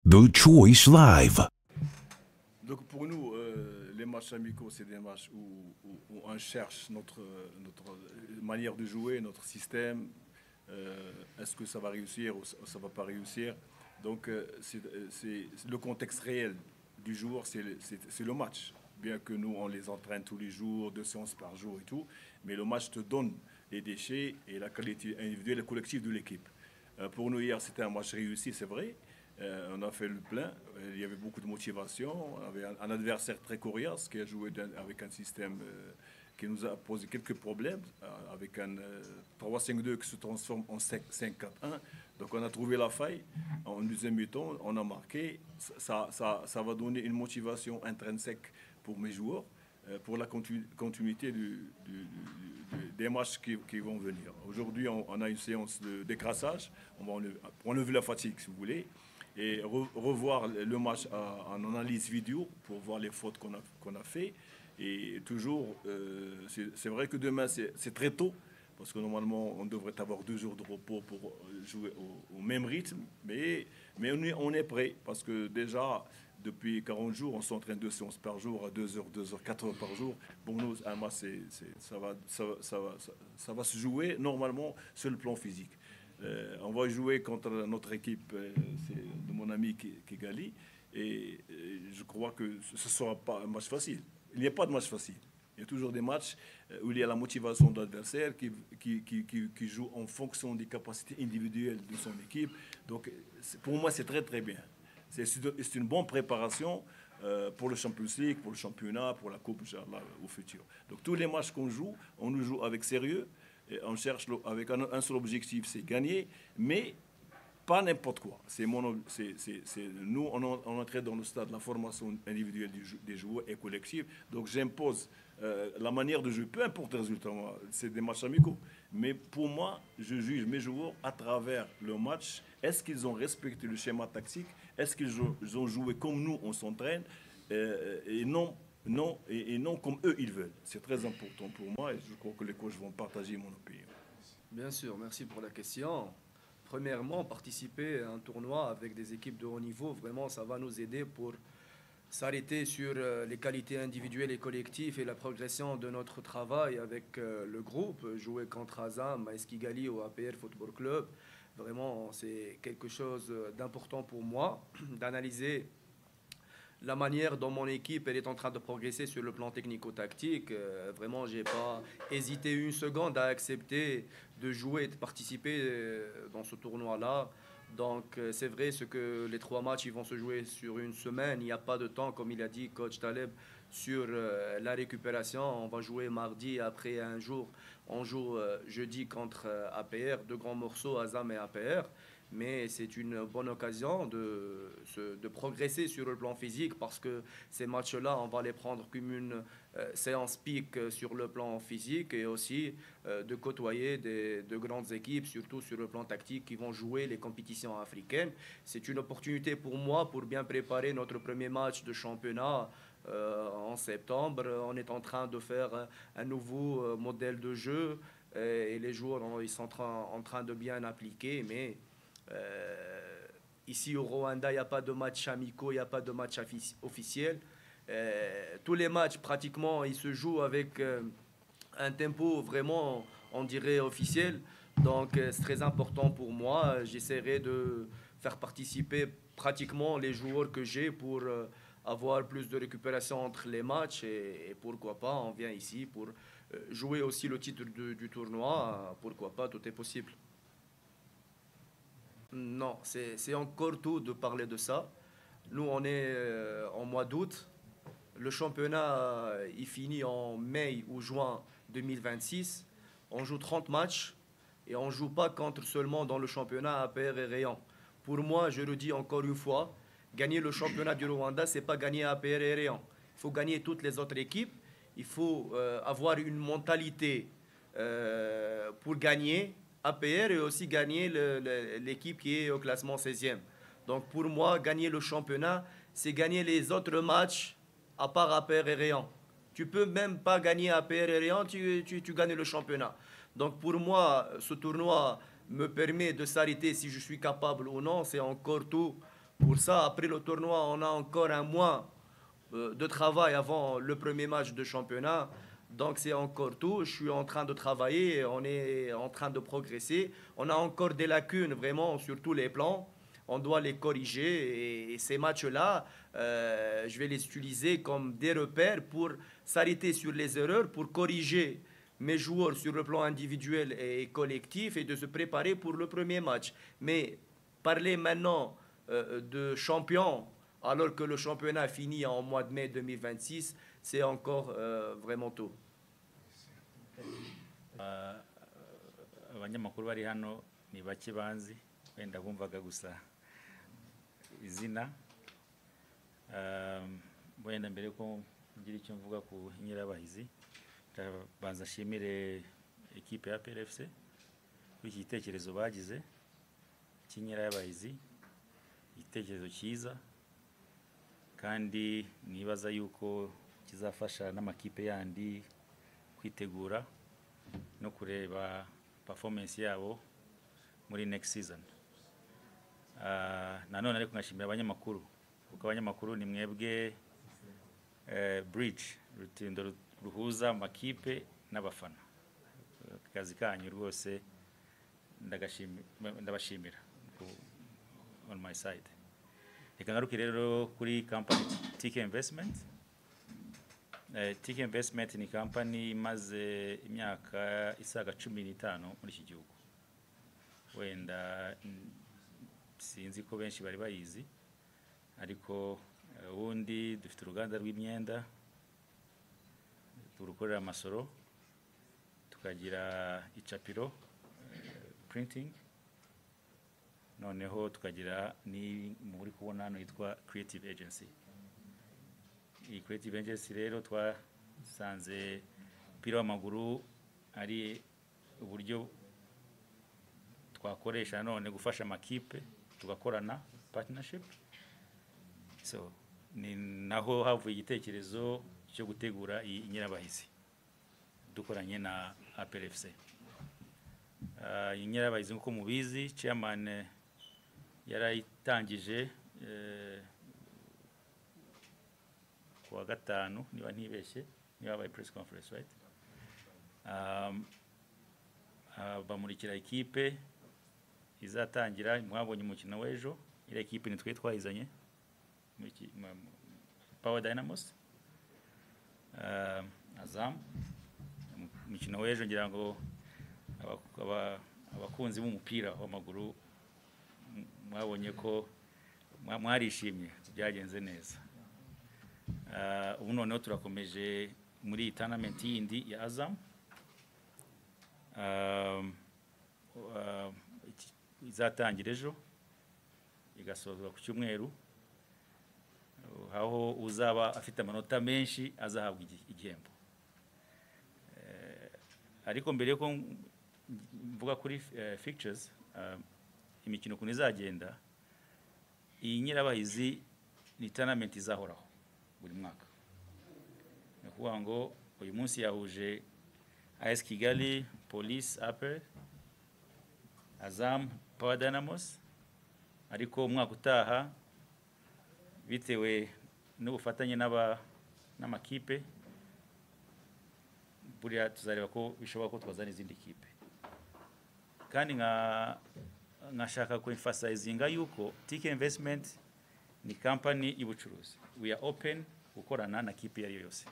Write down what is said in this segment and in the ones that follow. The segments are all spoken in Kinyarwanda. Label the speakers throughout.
Speaker 1: The Choice Live.
Speaker 2: Donc pour nous, les matchs amicaux, c'est des matchs où on cherche notre manière de jouer, notre système. Est-ce que ça va réussir ou ça ne va pas réussir? Donc le contexte réel du jour, c'est le match. Bien que nous, on les entraîne tous les jours, 2 séances par jour et tout, mais le match te donne les déchets et la qualité individuelle et collective de l'équipe. Pour nous, hier, c'était un match réussi, c'est vrai. On a fait le plein. Il y avait beaucoup de motivation. On avait un adversaire très coriace qui a joué avec un système qui nous a posé quelques problèmes, avec un 3-5-2 qui se transforme en 5-4-1. Donc on a trouvé la faille. En deuxième mi-temps, on a marqué. Ça va donner une motivation intrinsèque pour mes joueurs, pour la continuité des matchs qui vont venir. Aujourd'hui, on a une séance de décrassage. On va enlever la fatigue, si vous voulez, et revoir le match en analyse vidéo pour voir les fautes qu'on a fait. Et toujours, c'est vrai que demain, c'est très tôt, parce que normalement, on devrait avoir 2 jours de repos pour jouer au même rythme. Mais on est prêt, parce que déjà, depuis 40 jours, on s'entraîne 2 séances par jour, à 2 heures, 2 heures, 4 heures par jour. Pour nous, un match, ça va se jouer normalement sur le plan physique. On va jouer contre notre équipe, c'est de mon ami Kigali, et je crois que ce ne sera pas un match facile. Il n'y a pas de match facile. Il y a toujours des matchs où il y a la motivation de l'adversaire qui joue en fonction des capacités individuelles de son équipe. Donc, pour moi, c'est très, très bien. C'est une bonne préparation pour le Champions League, pour le championnat, pour la Coupe, Inch'Allah, au futur. Donc, tous les matchs qu'on joue, on nous joue avec sérieux. Et on cherche avec un seul objectif, c'est gagner, mais pas n'importe quoi. Nous, on entrait dans le stade de la formation individuelle des joueurs et collective. Donc j'impose la manière de jouer, peu importe le résultat, c'est des matchs amicaux. Mais pour moi, je juge mes joueurs à travers le match. Est-ce qu'ils ont respecté le schéma tactique? Est-ce qu'ils ont joué comme nous, on s'entraîne? Et non comme eux, ils veulent. C'est très important pour moi et je crois que les coachs vont partager mon opinion.
Speaker 3: Bien sûr, merci pour la question. Premièrement, participer à un tournoi avec des équipes de haut niveau, vraiment, ça va nous aider pour s'arrêter sur les qualités individuelles et collectives et la progression de notre travail avec le groupe. Jouer contre Azam, AS Kigali ou APR Football Club, vraiment, c'est quelque chose d'important pour moi d'analyser la manière dont mon équipe elle est en train de progresser sur le plan technico-tactique. Vraiment, j'ai pas hésité une seconde à accepter de jouer et de participer dans ce tournoi-là. Donc, c'est vrai ce que les 3 matchs ils vont se jouer sur une semaine. Il n'y a pas de temps, comme il a dit coach Taleb, sur la récupération. On va jouer mardi après un jour. On joue jeudi contre APR, 2 grands morceaux, Azam et APR, mais c'est une bonne occasion de progresser sur le plan physique parce que ces matchs-là, on va les prendre comme une séance pique sur le plan physique et aussi de côtoyer de grandes équipes, surtout sur le plan tactique, qui vont jouer les compétitions africaines. C'est une opportunité pour moi pour bien préparer notre premier match de championnat en septembre. On est en train de faire un nouveau modèle de jeu et les joueurs ils sont en train de bien appliquer, mais ici au Rwanda, il n'y a pas de match amicaux, il n'y a pas de match officiel. Tous les matchs, pratiquement, ils se jouent avec un tempo vraiment, on dirait, officiel. Donc, c'est très important pour moi. J'essaierai de faire participer pratiquement les joueurs que j'ai pour avoir plus de récupération entre les matchs. Et pourquoi pas, on vient ici pour jouer aussi le titre du tournoi. Pourquoi pas, tout est possible. Non, c'est encore tôt de parler de ça. Nous, on est en mois d'août. Le championnat, il finit en mai ou juin 2026. On joue 30 matchs et on ne joue pas contre seulement dans le championnat APR et Rayon. Pour moi, je le dis encore une fois, gagner le championnat du Rwanda, ce n'est pas gagner APR et Rayon. Il faut gagner toutes les autres équipes. Il faut avoir une mentalité pour gagner APR et aussi gagner l'équipe qui est au classement 16e. Donc pour moi, gagner le championnat, c'est gagner les autres matchs à part APR et Rayon. Tu peux même pas gagner APR et Rayon, tu gagnes le championnat. Donc pour moi, ce tournoi me permet de s'arrêter si je suis capable ou non. C'est encore tout Pour ça, après le tournoi, on a encore un mois de travail avant le premier match de championnat. Donc c'est encore tout. Je suis en train de travailler, on est en train de progresser. On a encore des lacunes vraiment sur tous les plans. On doit les corriger et ces matchs-là, je vais les utiliser comme des repères pour s'arrêter sur les erreurs, pour corriger mes joueurs sur le plan individuel et collectif et de se préparer pour le premier match. Mais parler maintenant de champion alors que le championnat finit en mois de mai 2026, c'est encore vraiment tôt.
Speaker 4: Abanyamakuru bari hano ni bake banzi wenda bumvaga gusa izina wenda mbere ko ngira icyo mvuga ku Nyirabahizi banza nshimire equipe ya PRFC kuri iki gitekerezo bagize cy'Nyirabahizi, igitekerezo cyiza kandi nibaza yuko kizafasha n'amakipe yandi kwitegura no kureba performance yabo muri next season. Nanone ariko nkashimira abanyamakuru kuko abanyamakuru ni mwebwe bridge rutindo ruhuza amakipe n'abafana. Akazi kanyu rwose ndabashimira on my side. Reka ngaruke rero kuri company TK Investment. TK Investment ni company imaze imyaka isaga 15 muri iki gihugu. Wenda sinzi ko benshi bari bayizi ariko ubundi dufite uruganda rw'imyenda turukorera amasoro, tukagira icapiro printing, noneho tukagira ni muri kubona hano yitwa Creative Agency. Iyi Creative Agency rero twasanze umupira w'amaguru ari uburyo twakoresha none gufasha amakipe tugakorana partnership. So ni naho havuye igitekerezo cyo gutegura iyi Nyirabahizi dukoranye na APRFC. Iyi Nyirabahizi nkuko mubizi chairman yarayitangije kuwa gatanu niba ntibeshye, niba by press conference, right? Bamurikira equipe izatangira, mwabonye umukino w'ejo, ile equipe nitwe twayizanye Power Dynamos, Azam. Umukino w'ejo ngira ngo abakunzi b'umupira w'amaguru mwabonye ko mwarishimye, byagenze neza. Ubu noneho turakomeje muri tournament yindi ya Azam. Izatangira ejo igasozwa ku cyumweru, aho uzaba afite amanota menshi azahabwa igihembo. Ariko mbere ko mvuga kuri fixtures, imikino kuntu izagenda, iyi Nyirabahizi ni tournament izahoraho buri mwaka. Nakuvuga ngo uyu munsi yahuje AS Kigali, Police, APR, Azam, Power Dynamos, ariko umwaka utaha bitewe n'ubufatanye n'amakipe buriya tuzareba ko bishoboka ko twazana izindi kipe. Kandi nkashaka ko emphasizinga yuko TK Investment ni company y'ubucuruzi. We are open gukorana na kipe yari yose.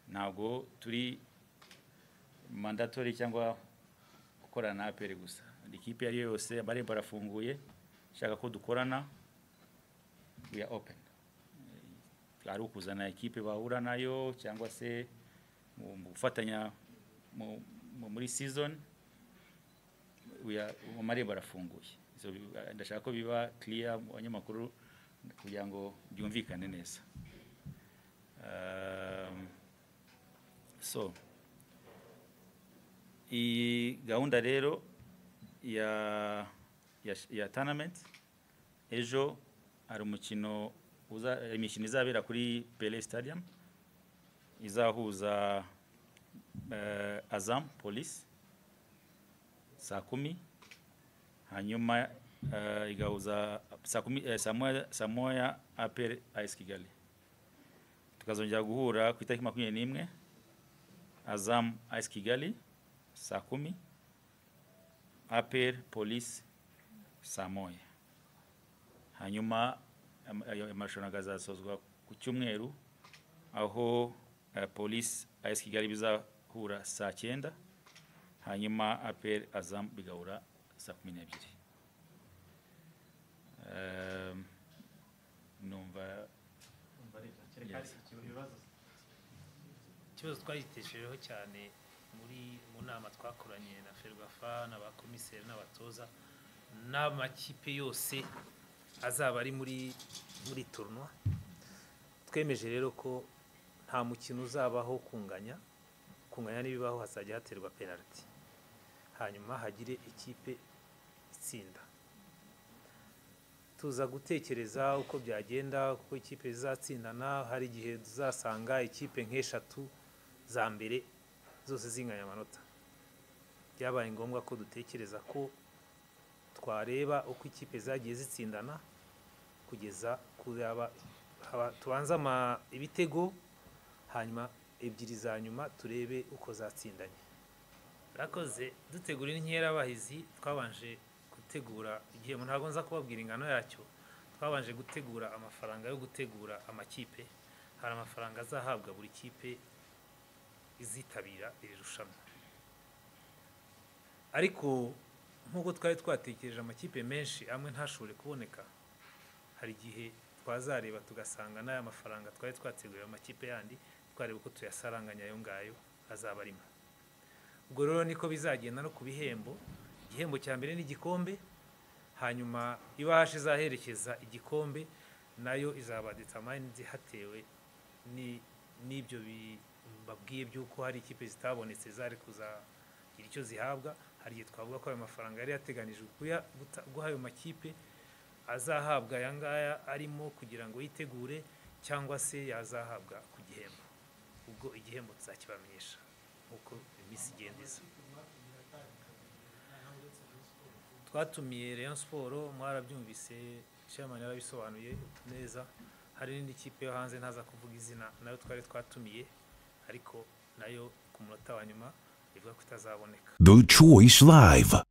Speaker 4: Ntabwo turi mandatory cyangwa gukorana na APR gusa. Ni kipe yari yose amarembo arafunguye, shaka ko dukorana, we are open. Ari ukuzana equipe bahura nayo cyangwa se mu gufatanya muri season, amarembo arafunguye. So ndashaka ko biba clear mu banyamakuru kugira ngo byumvikane neza. So iyi gahunda rero ya tournament, ejo hari umukino imikino izabera kuri Pele Stadium, izahuza Azam Police saa 10, hanyuma igahuza saa moya APR AS Kigali. Tukazongera guhura ku itariki 21 Azam AS Kigali saa 10, APR Police saa moya. Hanyuma amarushanwa azasozwa ku cyumweru aho Police AS Kigali bizahura saa 9, hanyuma APR Azam bigahura saa 12. Numva
Speaker 5: ikibazo twagiteshejeho cyane mu nama twakoranye na Ferwafa n'abakomiseri n'abatoza n'amakipe yose azaba ari muri tournoi. Twemeje rero ko nta mukino uzabaho kunganya n'ibibaho, hazajya haterwa penalty, hanyuma hagire ikipe itsinda. Tuza gutekereza uko byagenda, kuko ikipe zizatsindana hari igihe tuzasanga ikipe nk'eshatu za mbere zose zinganya amanota. Byabaye ngombwa ko dutekereza ko twareba uko ikipe zagiye zitsindana kugeza kuraba tubanza ibitego, hanyuma ebyiri za nyuma turebe uko zatsindanye. Rakoze dutegura inkera abahizi, twabanje gutegura igihe ntago nza kubabwira ingano yacyo. Twabanje gutegura amafaranga yo gutegura amakipe. Hari amafaranga azahabwa buri kipe izitabira iri rushanwa. Ariko nkuko twari twatekereje amakipe menshi amwe ntashobore kuboneka, hari igihe twazareba tugasanga n'aya mafaranga twari twateguriye amakipe yandi twareba uko tuyasaranganya ayo ngayo azaba arimo. Ubwo rero niko bizagenda no ku bihembo. Igihembo cya mbere ni igikombe, hanyuma ibahashe izaherekeza igikombe nayo izaba determined hatewe n'ibyo babwiye by'uko hari ikipe zitabonetse zari kuzagira icyo zihabwa. Hari igihe twavuga ko ayo mafaranga yari yateganijwe guha ayo makipe azahabwa aya ngaya arimo kugira ngo yitegure, cyangwa se yazahabwa ku gihembo. Ubwo igihembo tuzakibamenyesha uko iminsi igenda iza. Twatumiye Rayon Sport, mwarabyumvise, chairman yarabisobanuye neza. Hari n'indi kipe yo hanze ntaza kuvuga izina nayo twari twatumiye, ariko nayo ku munota wa nyuma ivuga ko itazaboneka.
Speaker 1: The Choice Live.